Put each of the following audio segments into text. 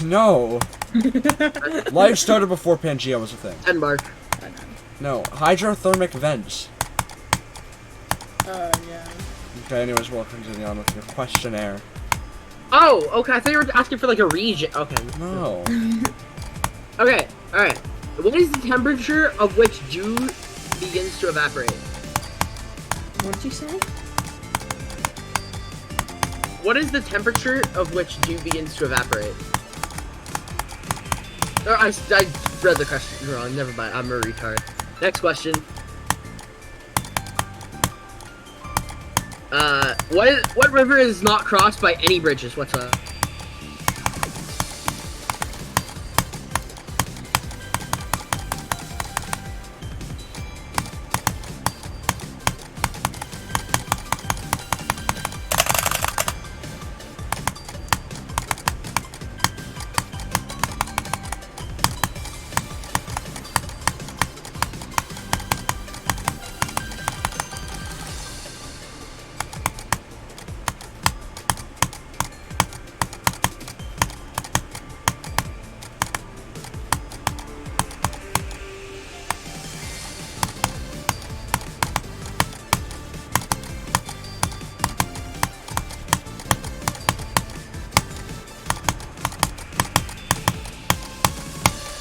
No. Life started before Pangea was a thing. Denmark. No. Hydrothermic vents. Yeah. Okay, anyways, we'll continue on with your questionnaire. Oh, okay. I thought you were asking for like a region. Okay. No. Okay. All right. What is the temperature of which dew begins to evaporate? What did you say? What is the temperature of which dew begins to evaporate? Oh, I read the question wrong. Never mind. I'm a retard. Next question. What river is not crossed by any bridges whatsoever?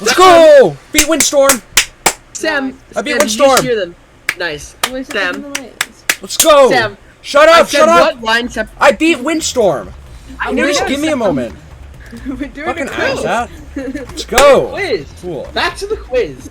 Let's go! Beat Windstorm! Sam, I beat Sam, Windstorm! did you hear them? Nice. Sam. Let's go! Sam. Shut up! Shut up! What line I beat Windstorm! Just give me a moment. We're doing Fucking a quiz. ass that. Let's go! Quiz. Cool. Back to the quiz.